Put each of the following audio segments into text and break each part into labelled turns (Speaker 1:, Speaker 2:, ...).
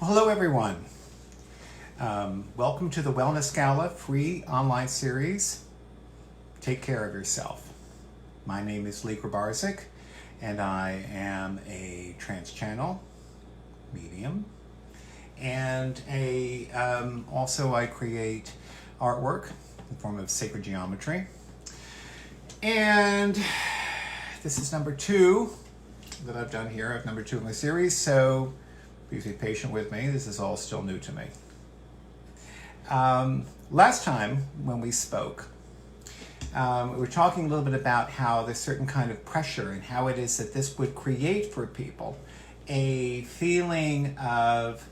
Speaker 1: Hello everyone. Welcome to the Wellness Gala free online series, Take Care of Yourself. My name is Lee and I am a trans-channel medium and also I create artwork in the form of sacred geometry. And this is number 2 that I've done here, number 2 in my series, so please be patient with me. This is all still new to me. Last time when we spoke, we were talking a little bit about how there's certain kind of pressure and how it is that this would create for people a feeling of,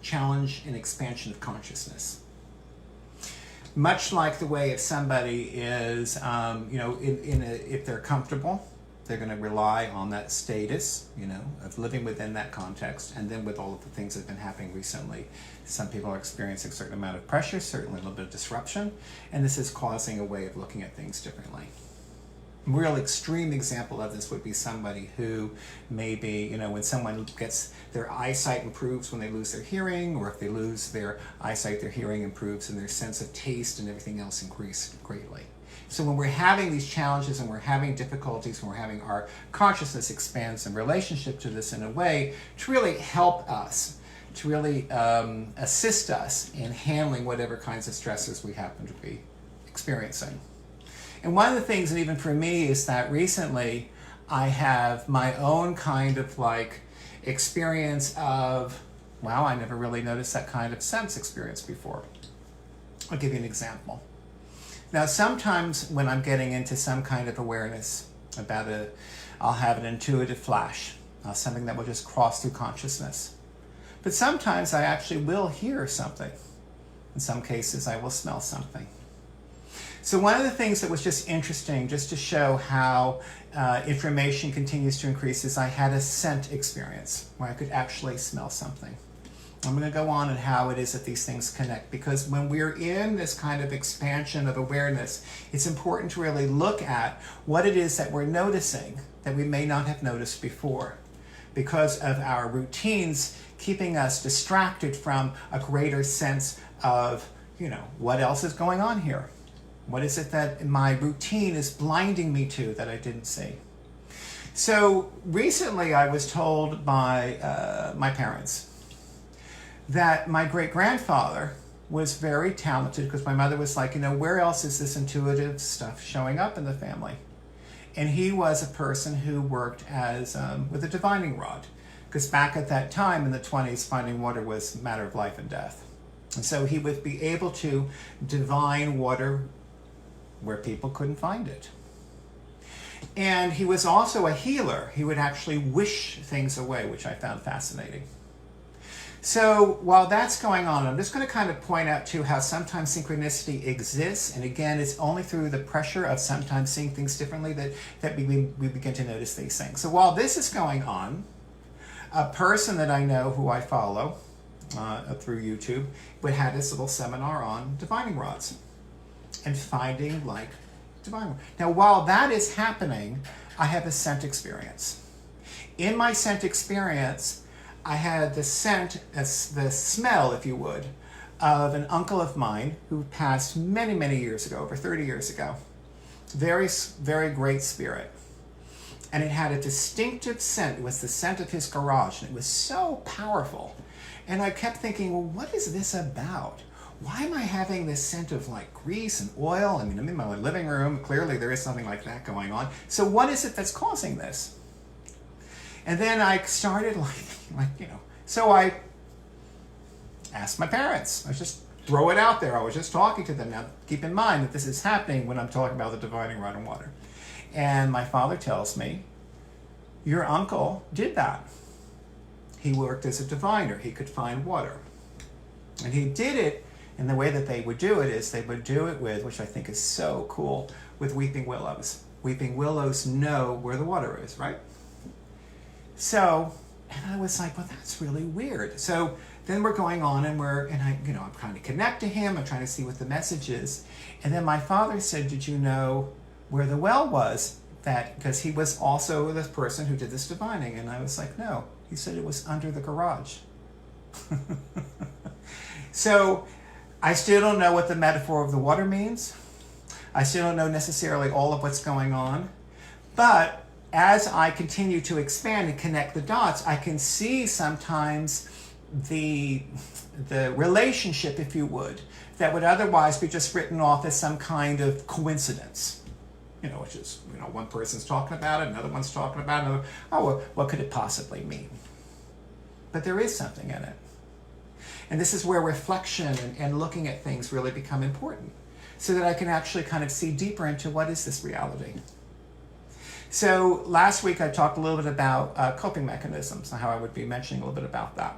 Speaker 1: challenge and expansion of consciousness. Much like the way if somebody is, if they're comfortable, they're going to rely on that status, of living within that context. And then with all of the things that have been happening recently, some people are experiencing a certain amount of pressure, certainly a little bit of disruption, and this is causing a way of looking at things differently. A real extreme example of this would be somebody who maybe, when someone gets their eyesight improves when they lose their hearing, or if they lose their eyesight, their hearing improves and their sense of taste and everything else increase greatly. So when we're having these challenges and we're having difficulties, when we're having our consciousness expands in relationship to this in a way to really help us, to really assist us in handling whatever kinds of stresses we happen to be experiencing. And one of the things, and even for me, is that recently I have my own kind of experience of, wow, I never really noticed that kind of sense experience before. I'll give you an example. Now, sometimes when I'm getting into some kind of awareness about I'll have an intuitive flash, something that will just cross through consciousness. But sometimes I actually will hear something. In some cases, I will smell something. So one of the things that was just interesting, just to show how information continues to increase, is I had a scent experience where I could actually smell something. I'm going to go on and how it is that these things connect, because when we're in this kind of expansion of awareness, it's important to really look at what it is that we're noticing that we may not have noticed before, because of our routines keeping us distracted from a greater sense of, what else is going on here? What is it that my routine is blinding me to that I didn't see? So recently I was told by my parents that my great-grandfather was very talented, because my mother was like, where else is this intuitive stuff showing up in the family? And he was a person who worked as with a divining rod, because back at that time in the 20s, finding water was a matter of life and death. And so he would be able to divine water where people couldn't find it. And he was also a healer. He would actually wish things away, which I found fascinating. So while that's going on, I'm just going to kind of point out too how sometimes synchronicity exists, and again, it's only through the pressure of sometimes seeing things differently that we begin to notice these things. So while this is going on, a person that I know who I follow through YouTube would have this little seminar on divining rods and finding divine rods. Now while that is happening, I have a scent experience. In my scent experience, I had the scent, the smell, if you would, of an uncle of mine who passed many, many years ago, over 30 years ago. Very, very great spirit. And it had a distinctive scent. It was the scent of his garage, and it was so powerful. And I kept thinking, well, what is this about? Why am I having this scent of grease and oil? I'm in my living room. Clearly there is something like that going on. So what is it that's causing this? And then I started so I asked my parents. I just throw it out there. I was just talking to them. Now, keep in mind that this is happening when I'm talking about the divining rod and water. And my father tells me, your uncle did that. He worked as a diviner. He could find water. And he did it, and the way that they would do it is they would do it with, which I think is so cool, with weeping willows. Weeping willows know where the water is, right? So, and I was like, well, that's really weird. So then we're going on and I'm trying to connect to him. I'm trying to see what the message is. And then my father said, did you know where the well was? Because he was also the person who did this divining. And I was like, no. He said it was under the garage. So I still don't know what the metaphor of the water means. I still don't know necessarily all of what's going on. But as I continue to expand and connect the dots, I can see sometimes the relationship, if you would, that would otherwise be just written off as some kind of coincidence. Which is, one person's talking about it, another one's talking about it, another, oh, well, what could it possibly mean? But there is something in it. And this is where reflection and looking at things really become important, so that I can actually kind of see deeper into what is this reality. So last week I talked a little bit about coping mechanisms and how I would be mentioning a little bit about that,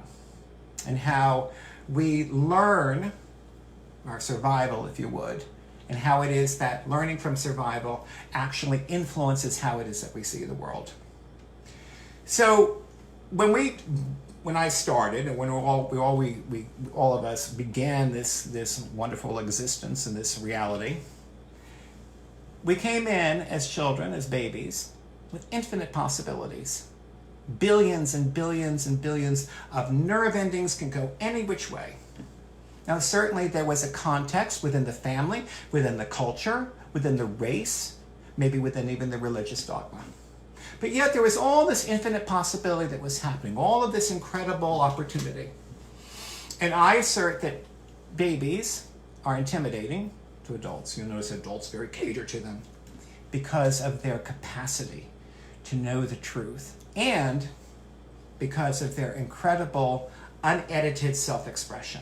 Speaker 1: and how we learn our survival, if you would, and how it is that learning from survival actually influences how it is that we see the world. So when I started, and when all of us began this wonderful existence and this reality, we came in as children, as babies, with infinite possibilities. Billions and billions and billions of nerve endings can go any which way. Now, certainly there was a context within the family, within the culture, within the race, maybe within even the religious dogma. But yet there was all this infinite possibility that was happening, all of this incredible opportunity. And I assert that babies are intimidating to adults. You'll notice adults very cater to them because of their capacity to know the truth, and because of their incredible unedited self-expression.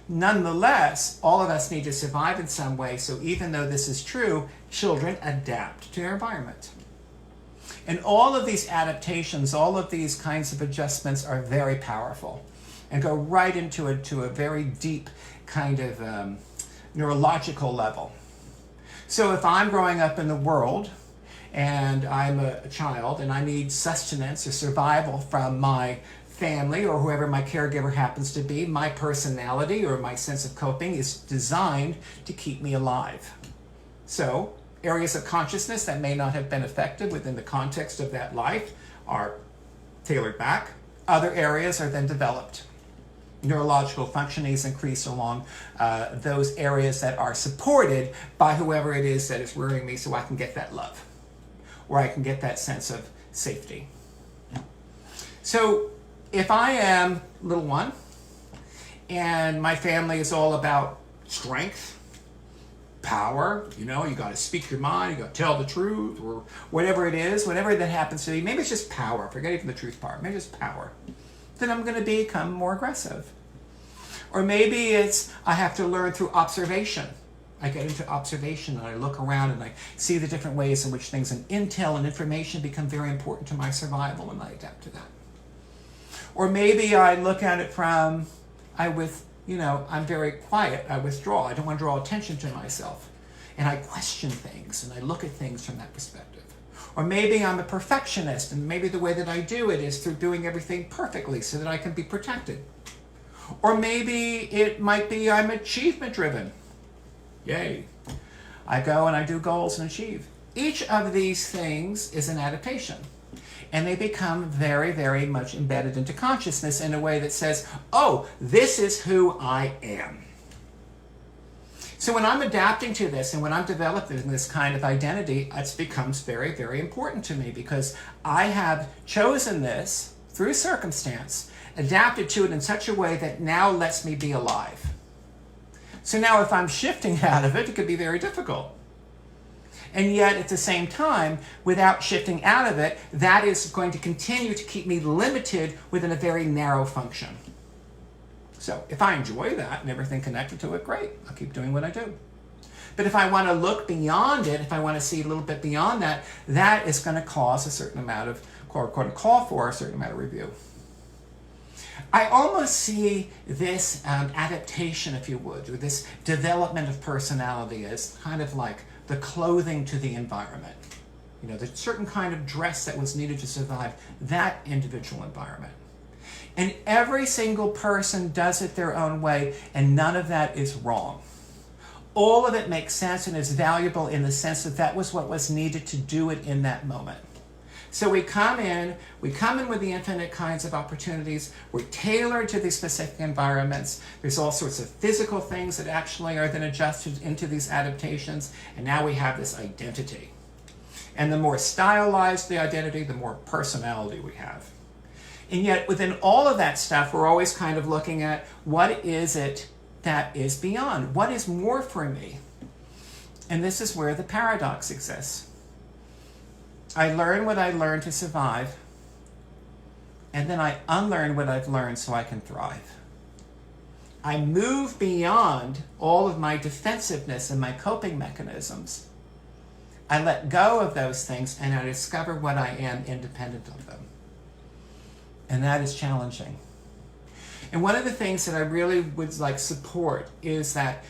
Speaker 1: Nonetheless, all of us need to survive in some way, so even though this is true, children adapt to their environment. And all of these adaptations, all of these kinds of adjustments are very powerful and go right into a very deep kind of neurological level. So if I'm growing up in the world and I'm a child and I need sustenance or survival from my family or whoever my caregiver happens to be, my personality or my sense of coping is designed to keep me alive. So areas of consciousness that may not have been affected within the context of that life are tailored back. Other areas are then developed. Neurological functioning is increased along those areas that are supported by whoever it is that is rearing me, so I can get that love, or I can get that sense of safety. So if I am little one and my family is all about strength, power, you got to speak your mind, you got to tell the truth, or whatever it is, whatever that happens to be, maybe it's just power, forget even the truth part, maybe it's power, then I'm going to become more aggressive. Or maybe it's I have to learn through observation. I get into observation and I look around and I see the different ways in which things and intel and information become very important to my survival, and I adapt to that. Or maybe I look at it from, I'm very quiet, I withdraw, I don't want to draw attention to myself. And I question things and I look at things from that perspective. Or maybe I'm a perfectionist and maybe the way that I do it is through doing everything perfectly so that I can be protected. Or maybe it might be I'm achievement driven. Yay. I go and I do goals and achieve. Each of these things is an adaptation. And they become very, very much embedded into consciousness in a way that says, oh, this is who I am. So when I'm adapting to this and when I'm developing this kind of identity, it becomes very, very important to me because I have chosen this through circumstance, adapted to it in such a way that now lets me be alive. So now if I'm shifting out of it, it could be very difficult. And yet at the same time, without shifting out of it, that is going to continue to keep me limited within a very narrow function. So if I enjoy that and everything connected to it, great, I'll keep doing what I do. But if I want to look beyond it, if I want to see a little bit beyond that, that is going to cause a certain amount of, or going to call for a certain amount of review. I almost see this adaptation, if you would, or this development of personality as kind of like the clothing to the environment. The certain kind of dress that was needed to survive that individual environment. And every single person does it their own way, and none of that is wrong. All of it makes sense and is valuable in the sense that that was what was needed to do it in that moment. So we come in with the infinite kinds of opportunities. We're tailored to these specific environments. There's all sorts of physical things that actually are then adjusted into these adaptations. And now we have this identity. And the more stylized the identity, the more personality we have. And yet within all of that stuff, we're always kind of looking at what is it that is beyond? What is more for me? And this is where the paradox exists. I learn what I learned to survive, and then I unlearn what I've learned so I can thrive. I move beyond all of my defensiveness and my coping mechanisms. I let go of those things, and I discover what I am independent of them. And that is challenging. And one of the things that I really would like support is that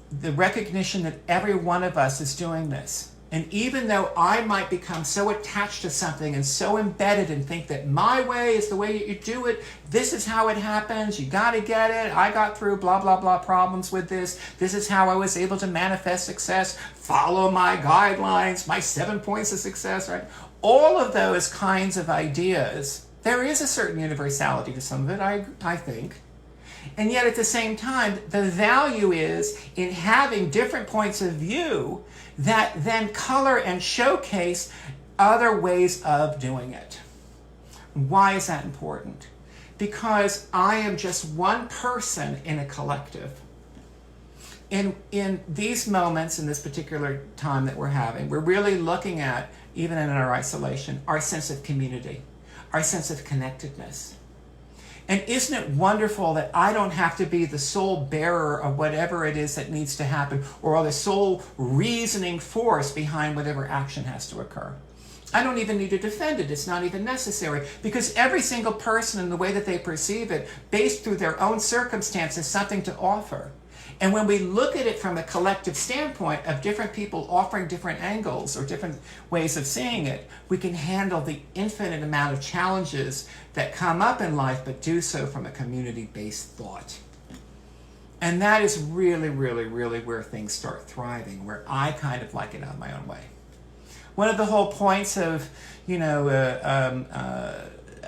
Speaker 1: the recognition that every one of us is doing this. And even though I might become so attached to something and so embedded and think that my way is the way you do it, this is how it happens, you got to get it, I got through blah, blah, blah problems with this is how I was able to manifest success, follow my guidelines, my 7 points of success, right? All of those kinds of ideas, there is a certain universality to some of it, I think. And yet at the same time, the value is in having different points of view that then color and showcase other ways of doing it. Why is that important? Because I am just one person in a collective. In these moments, in this particular time that we're having, we're really looking at, even in our isolation, our sense of community, our sense of connectedness. And isn't it wonderful that I don't have to be the sole bearer of whatever it is that needs to happen, or the sole reasoning force behind whatever action has to occur? I don't even need to defend it. It's not even necessary, because every single person in the way that they perceive it, based through their own circumstances, something to offer. And when we look at it from a collective standpoint of different people offering different angles or different ways of seeing it, we can handle the infinite amount of challenges that come up in life, but do so from a community-based thought. And that is really, really, really where things start thriving, where I kind of like it out of my own way. One of the whole points of,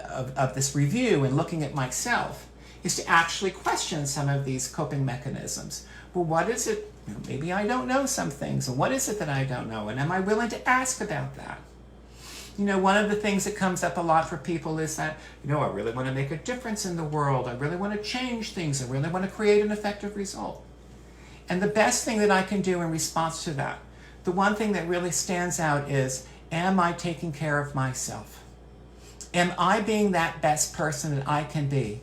Speaker 1: of this review and looking at myself is to actually question some of these coping mechanisms. Well, what is it? Maybe I don't know some things, and what is it that I don't know? And am I willing to ask about that? One of the things that comes up a lot for people is that, I really want to make a difference in the world. I really want to change things. I really want to create an effective result. And the best thing that I can do in response to that, the one thing that really stands out is, am I taking care of myself? Am I being that best person that I can be?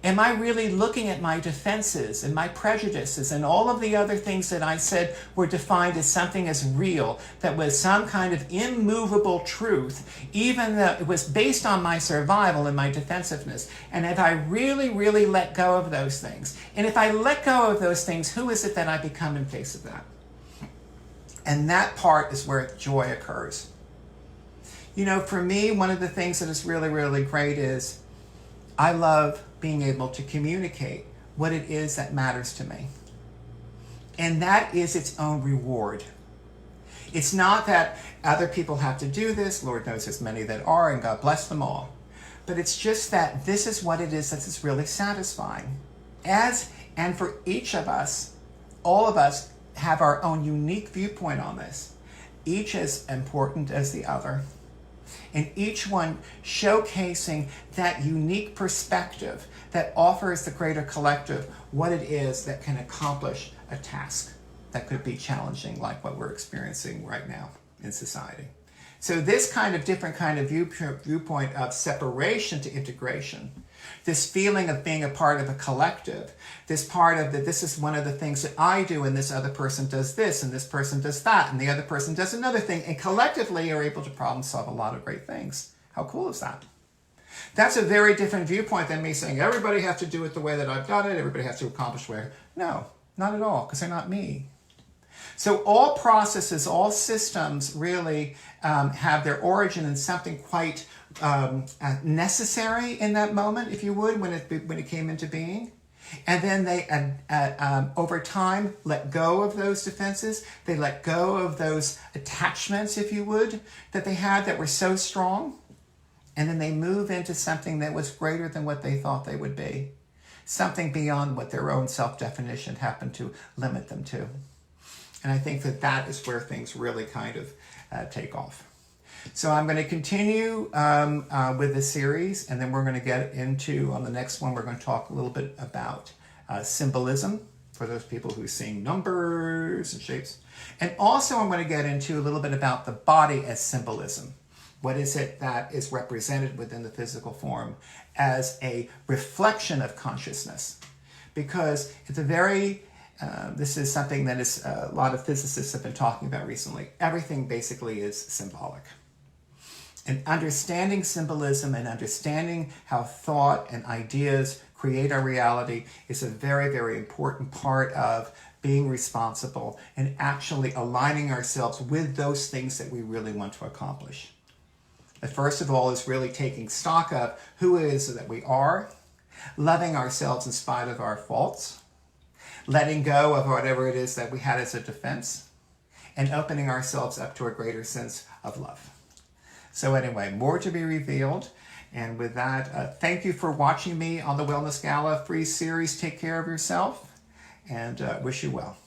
Speaker 1: Am I really looking at my defenses and my prejudices and all of the other things that I said were defined as something as real, that was some kind of immovable truth, even though it was based on my survival and my defensiveness? And if I really, really let go of those things, and if I let go of those things, who is it that I become in face of that? And that part is where joy occurs. For me, one of the things that is really, really great is I love being able to communicate what it is that matters to me. And that is its own reward. It's not that other people have to do this. Lord knows there's many that are, and God bless them all. But it's just that this is what it is that is really satisfying. And for each of us, all of us have our own unique viewpoint on this. Each as important as the other. And each one showcasing that unique perspective that offers the greater collective what it is that can accomplish a task that could be challenging, like what we're experiencing right now in society. So this kind of different kind of viewpoint of separation to integration, this feeling of being a part of a collective, this part of that this is one of the things that I do, and this other person does this, and this person does that, and the other person does another thing, and collectively are able to problem solve a lot of great things. How cool is that? That's a very different viewpoint than me saying everybody has to do it the way that I've done it, everybody has to accomplish where. No, not at all, because they're not me. So all processes, all systems really have their origin in something quite necessary in that moment, if you would, when it came into being. And then they, over time, let go of those defenses. They let go of those attachments, if you would, that they had that were so strong. And then they move into something that was greater than what they thought they would be. Something beyond what their own self-definition happened to limit them to. And I think that that is where things really kind of take off. So I'm going to continue with the series, and then we're going to get into, on the next one, we're going to talk a little bit about symbolism for those people who see numbers and shapes. And also I'm going to get into a little bit about the body as symbolism. What is it that is represented within the physical form as a reflection of consciousness? Because it's a very, this is something that is a lot of physicists have been talking about recently. Everything basically is symbolic. And understanding symbolism and understanding how thought and ideas create our reality is a very, very important part of being responsible and actually aligning ourselves with those things that we really want to accomplish. The first of all is really taking stock of who it is that we are, loving ourselves in spite of our faults, letting go of whatever it is that we had as a defense, and opening ourselves up to a greater sense of love. So anyway, more to be revealed. And with that, thank you for watching me on the Wellness Gala free series. Take care of yourself, and wish you well.